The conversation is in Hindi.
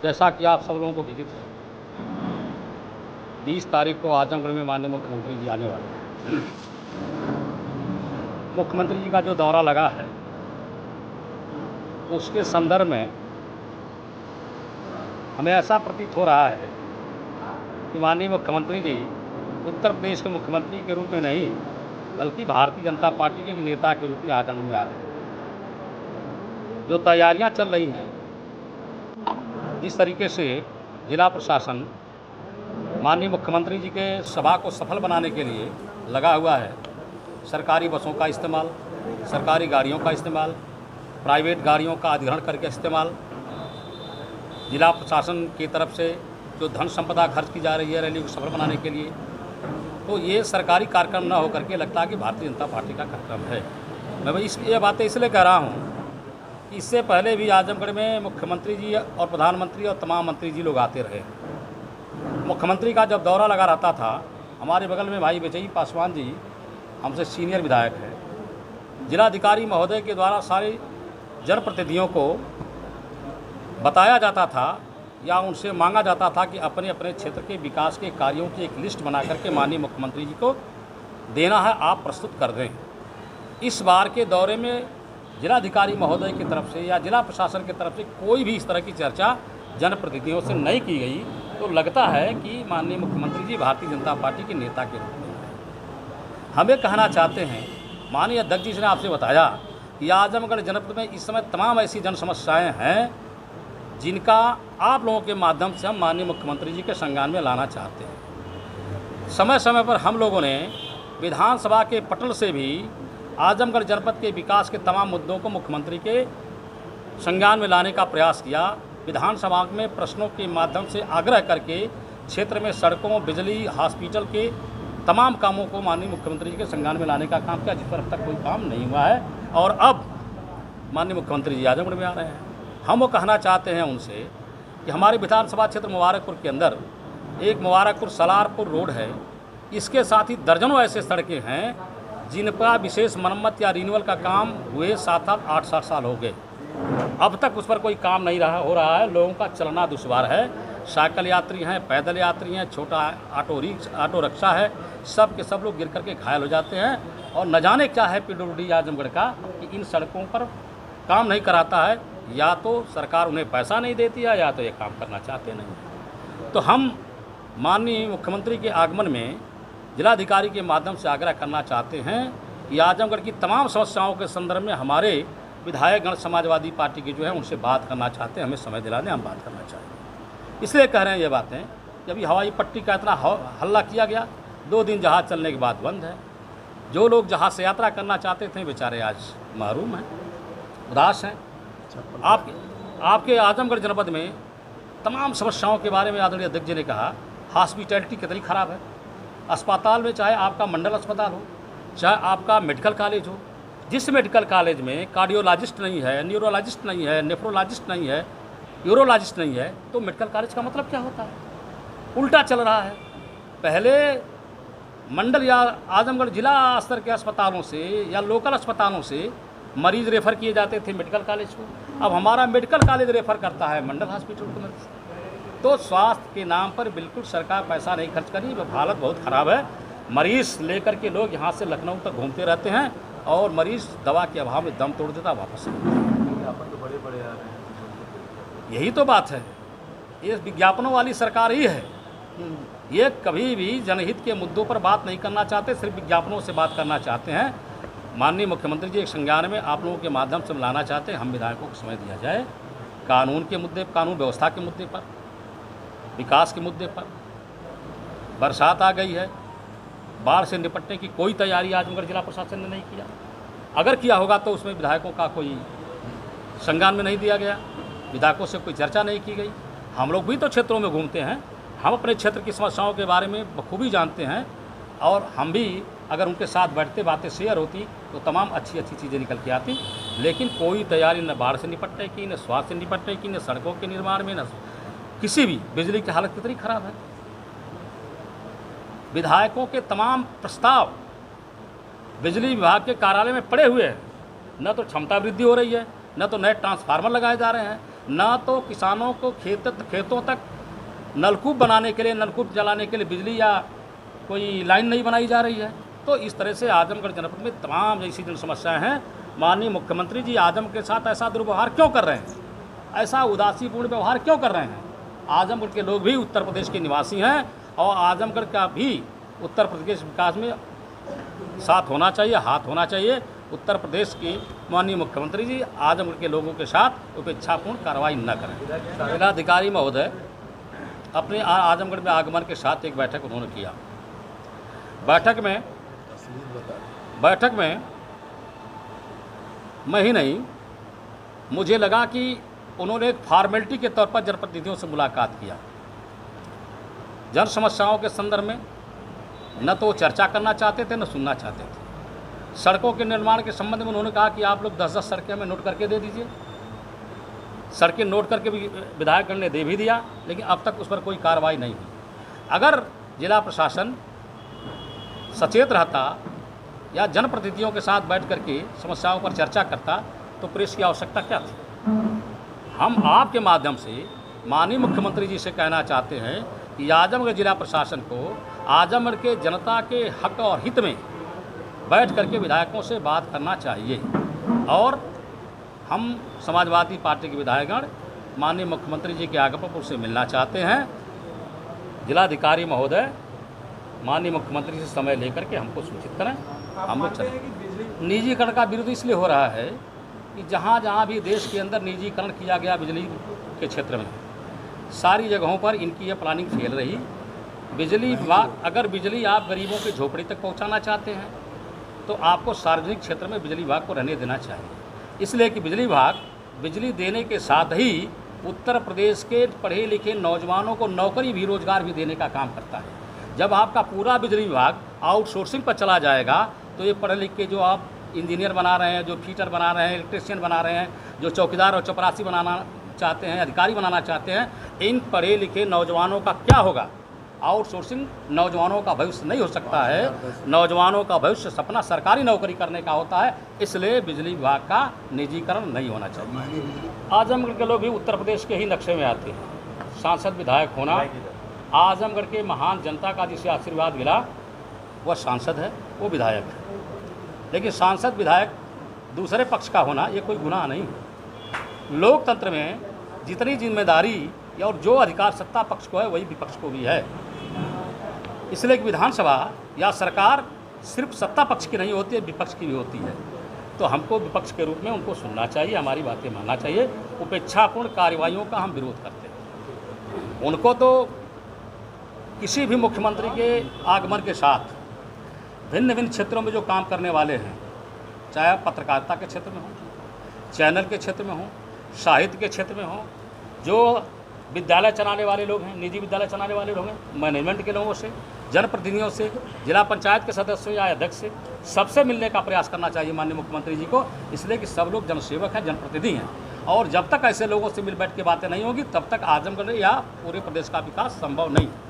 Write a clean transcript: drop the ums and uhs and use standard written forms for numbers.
जैसा कि आप सब लोगों को विदित है, 20 तारीख को आजमगढ़ में माननीय मुख्यमंत्री जी आने वाले हैं। मुख्यमंत्री जी का जो दौरा लगा है उसके संदर्भ में हमें ऐसा प्रतीत हो रहा है कि माननीय मुख्यमंत्री जी उत्तर प्रदेश के मुख्यमंत्री के रूप में नहीं बल्कि भारतीय जनता पार्टी के नेता के रूप में आजमगढ़ में आ रहे हैं। जो तैयारियां चल रही हैं, जिस तरीके से जिला प्रशासन माननीय मुख्यमंत्री जी के सभा को सफल बनाने के लिए लगा हुआ है, सरकारी बसों का इस्तेमाल, सरकारी गाड़ियों का इस्तेमाल, प्राइवेट गाड़ियों का अधिग्रहण करके इस्तेमाल, जिला प्रशासन की तरफ से जो धन संपदा खर्च की जा रही है रैली को सफल बनाने के लिए, तो ये सरकारी कार्यक्रम न होकर के लगता है कि भारतीय जनता पार्टी का कार्यक्रम है। मैं ये बातें इसलिए कह रहा हूँ कि इससे पहले भी आजमगढ़ में मुख्यमंत्री जी और प्रधानमंत्री और तमाम मंत्री जी लोग आते रहे। मुख्यमंत्री का जब दौरा लगा रहता था, हमारे बगल में भाई विजयी पासवान जी हमसे सीनियर विधायक हैं, जिलाधिकारी महोदय के द्वारा सारे जनप्रतिनिधियों को बताया जाता था या उनसे मांगा जाता था कि अपने अपने क्षेत्र के विकास के कार्यों की एक लिस्ट बना करके माननीय मुख्यमंत्री जी को देना है, आप प्रस्तुत कर दें। इस बार के दौरे में जिलाधिकारी महोदय की तरफ से या जिला प्रशासन की तरफ से कोई भी इस तरह की चर्चा जनप्रतिनिधियों से नहीं की गई, तो लगता है कि माननीय मुख्यमंत्री जी भारतीय जनता पार्टी के नेता के रूप में हमें कहना चाहते हैं। माननीय अध्यक्ष जी ने आपसे बताया कि आजमगढ़ जनपद में इस समय तमाम ऐसी जन समस्याएँ हैं जिनका आप लोगों के माध्यम से हम माननीय मुख्यमंत्री जी के संज्ञान में लाना चाहते हैं। समय समय पर हम लोगों ने विधानसभा के पटल से भी आजमगढ़ जनपद के विकास के तमाम मुद्दों को मुख्यमंत्री के संज्ञान में लाने का प्रयास किया। विधानसभा में प्रश्नों के माध्यम से आग्रह करके क्षेत्र में सड़कों, बिजली, हॉस्पिटल के तमाम कामों को माननीय मुख्यमंत्री जी के संज्ञान में लाने का काम किया, जिस पर अब तक कोई काम नहीं हुआ है। और अब माननीय मुख्यमंत्री जी आजमगढ़ में आ रहे हैं। हम वो कहना चाहते हैं उनसे कि हमारे विधानसभा क्षेत्र मुबारकपुर के अंदर एक मुबारकपुर सलारपुर रोड है, इसके साथ ही दर्जनों ऐसे सड़कें हैं जिनका विशेष मरम्मत या रिन्यूअल का काम हुए 7-8 साल हो गए, अब तक उस पर कोई काम नहीं हो रहा है। लोगों का चलना दुश्वार है, साइकिल यात्री हैं, पैदल यात्री हैं, छोटा ऑटो रिक्शा है, सब के सब लोग गिर करके घायल हो जाते हैं। और न जाने क्या है PWD आजमगढ़ का कि इन सड़कों पर काम नहीं कराता है, या तो सरकार उन्हें पैसा नहीं देती है या तो ये काम करना चाहते नहीं। तो हम माननीय मुख्यमंत्री के आगमन में जिलाधिकारी के माध्यम से आग्रह करना चाहते हैं कि आजमगढ़ की तमाम समस्याओं के संदर्भ में हमारे विधायकगण समाजवादी पार्टी की जो है उनसे बात करना चाहते हैं, हमें समय दिला दें, हम बात करना चाहेंगे। इसलिए कह रहे हैं ये बातें कि अभी हवाई पट्टी का इतना हल्ला किया गया, 2 दिन जहाज़ चलने के बाद बंद है। जो लोग जहाज़ से यात्रा करना चाहते थे बेचारे आज महरूम हैं, उदास हैं। आपके आजमगढ़ जनपद में तमाम समस्याओं के बारे में आदरणीय अध्यक्ष जी ने कहा। हॉस्पिटैलिटी कितनी ख़राब है अस्पताल में, चाहे आपका मंडल अस्पताल हो, चाहे आपका मेडिकल कॉलेज हो। जिस मेडिकल कॉलेज में कार्डियोलॉजिस्ट नहीं है, न्यूरोलॉजिस्ट नहीं है, नेफ्रोलॉजिस्ट नहीं है, यूरोलॉजिस्ट नहीं है, तो मेडिकल कॉलेज का मतलब क्या होता है? उल्टा चल रहा है। पहले मंडल या आजमगढ़ जिला स्तर के अस्पतालों से या लोकल अस्पतालों से मरीज़ रेफ़र किए जाते थे मेडिकल कॉलेज को, अब हमारा मेडिकल कॉलेज रेफ़र करता है मंडल हॉस्पिटल को मरीज़। तो स्वास्थ्य के नाम पर बिल्कुल सरकार पैसा नहीं खर्च करी, हालत बहुत ख़राब है। मरीज़ लेकर के लोग यहाँ से लखनऊ तक घूमते रहते हैं और मरीज़ दवा के अभाव में दम तोड़ देता, वापस विज्ञापन तो बड़े बड़े आ रहे हैं। यही तो बात है, ये विज्ञापनों वाली सरकार ही है। ये कभी भी जनहित के मुद्दों पर बात नहीं करना चाहते, सिर्फ विज्ञापनों से बात करना चाहते हैं। माननीय मुख्यमंत्री जी एक संज्ञान में आप लोगों के माध्यम से लाना चाहते हैं, हम विधायकों को समय दिया जाए। कानून के मुद्दे, कानून व्यवस्था के मुद्दे पर, विकास के मुद्दे पर। बरसात आ गई है, बाढ़ से निपटने की कोई तैयारी आजमगढ़ जिला प्रशासन ने नहीं किया। अगर किया होगा तो उसमें विधायकों का कोई संज्ञान में नहीं दिया गया, विधायकों से कोई चर्चा नहीं की गई। हम लोग भी तो क्षेत्रों में घूमते हैं, हम अपने क्षेत्र की समस्याओं के बारे में बखूबी जानते हैं, और हम भी अगर उनके साथ बैठते बातें शेयर होती तो तमाम अच्छी अच्छी चीज़ें निकल के आती। लेकिन कोई तैयारी न बाढ़ से निपटने की, न स्वास्थ्य से निपटने की, न सड़कों के निर्माण में, न किसी भी। बिजली की हालत कितनी ख़राब है। विधायकों के तमाम प्रस्ताव बिजली विभाग के कार्यालय में पड़े हुए हैं, न तो क्षमता वृद्धि हो रही है, न तो नए ट्रांसफार्मर लगाए जा रहे हैं, ना तो किसानों को खेतों तक नलकूप बनाने के लिए, नलकूप जलाने के लिए बिजली या कोई लाइन नहीं बनाई जा रही है। तो इस तरह से आजमगढ़ जनपद में तमाम ऐसी जन समस्याएं हैं। माननीय मुख्यमंत्री जी आजमगढ़ के साथ ऐसा दुर्व्यवहार क्यों कर रहे हैं, ऐसा उदासीपूर्ण व्यवहार क्यों कर रहे हैं? आजमगढ़ के लोग भी उत्तर प्रदेश के निवासी हैं और आजमगढ़ का भी उत्तर प्रदेश विकास में साथ होना चाहिए, हाथ होना चाहिए। उत्तर प्रदेश की माननीय मुख्यमंत्री जी आजमगढ़ के लोगों के साथ उपेक्षापूर्ण कार्रवाई न करें। जिलाधिकारी महोदय अपने आजमगढ़ में आगमन के साथ एक बैठक उन्होंने किया। बैठक में मैं ही नहीं, मुझे लगा कि उन्होंने एक फॉर्मेलिटी के तौर पर जनप्रतिनिधियों से मुलाकात किया। जन समस्याओं के संदर्भ में न तो चर्चा करना चाहते थे, न सुनना चाहते थे। सड़कों के निर्माण के संबंध में उन्होंने कहा कि आप लोग 10-10 सड़कें हमें नोट करके दे दीजिए। सड़कें नोट करके भी विधायकगण ने दे भी दिया, लेकिन अब तक उस पर कोई कार्रवाई नहीं हुई। अगर जिला प्रशासन सचेत रहता या जनप्रतिनिधियों के साथ बैठ करके समस्याओं पर चर्चा करता तो प्रेस की आवश्यकता क्या थी? हम आपके माध्यम से माननीय मुख्यमंत्री जी से कहना चाहते हैं कि आजमगढ़ जिला प्रशासन को आजमगढ़ के जनता के हक और हित में बैठ करके विधायकों से बात करना चाहिए। और हम समाजवादी पार्टी के विधायकगण माननीय मुख्यमंत्री जी के आगमन पर उनसे मिलना चाहते हैं। जिलाधिकारी महोदय माननीय मुख्यमंत्री से समय लेकर के हमको सूचित करें, हम लोग चलें। निजीकरण का विरोध इसलिए हो रहा है कि जहाँ जहाँ भी देश के अंदर निजीकरण किया गया बिजली के क्षेत्र में, सारी जगहों पर इनकी यह प्लानिंग फेल रही। बिजली विभाग, अगर बिजली आप गरीबों की झोपड़ी तक पहुँचाना चाहते हैं तो आपको सार्वजनिक क्षेत्र में बिजली विभाग को रहने देना चाहिए। इसलिए कि बिजली विभाग बिजली देने के साथ ही उत्तर प्रदेश के पढ़े लिखे नौजवानों को नौकरी भी, रोजगार भी देने का काम करता है। जब आपका पूरा बिजली विभाग आउटसोर्सिंग पर चला जाएगा तो ये पढ़े लिख के जो आप इंजीनियर बना रहे हैं, जो फीटर बना रहे हैं, इलेक्ट्रीशियन बना रहे हैं, जो चौकीदार और चपरासी बनाना चाहते हैं, अधिकारी बनाना चाहते हैं, इन पढ़े लिखे नौजवानों का क्या होगा? आउटसोर्सिंग नौजवानों का भविष्य नहीं हो सकता है। नौजवानों का भविष्य सपना सरकारी नौकरी करने का होता है। इसलिए बिजली विभाग का निजीकरण नहीं होना चाहिए। आजमगढ़ के लोग भी उत्तर प्रदेश के ही नक्शे में आते हैं। सांसद विधायक होना, आजमगढ़ के महान जनता का जिसे आशीर्वाद मिला वह सांसद है, वो विधायक है। लेकिन सांसद विधायक दूसरे पक्ष का होना ये कोई गुनाह नहीं है। लोकतंत्र में जितनी जिम्मेदारी और जो अधिकार सत्ता पक्ष को है वही विपक्ष को भी है। इसलिए कि विधानसभा या सरकार सिर्फ सत्ता पक्ष की नहीं होती है, विपक्ष की भी होती है। तो हमको विपक्ष के रूप में उनको सुनना चाहिए, हमारी बातें मानना चाहिए। उपेक्षापूर्ण कार्रवाइयों का हम विरोध करते हैं। उनको तो किसी भी मुख्यमंत्री के आगमन के साथ भिन्न भिन्न क्षेत्रों में जो काम करने वाले हैं, चाहे पत्रकारिता के क्षेत्र में हो, चैनल के क्षेत्र में हो, साहित्य के क्षेत्र में हो, जो विद्यालय चलाने वाले लोग हैं, निजी विद्यालय चलाने वाले लोग हैं, मैनेजमेंट के लोगों से, जनप्रतिनिधियों से, जिला पंचायत के सदस्यों या अध्यक्ष से, सबसे मिलने का प्रयास करना चाहिए माननीय मुख्यमंत्री जी को। इसलिए कि सब लोग जनसेवक हैं, जनप्रतिनिधि हैं, और जब तक ऐसे लोगों से मिल बैठ के बातें नहीं होगी तब तक आजमगढ़ या पूरे प्रदेश का विकास संभव नहीं है।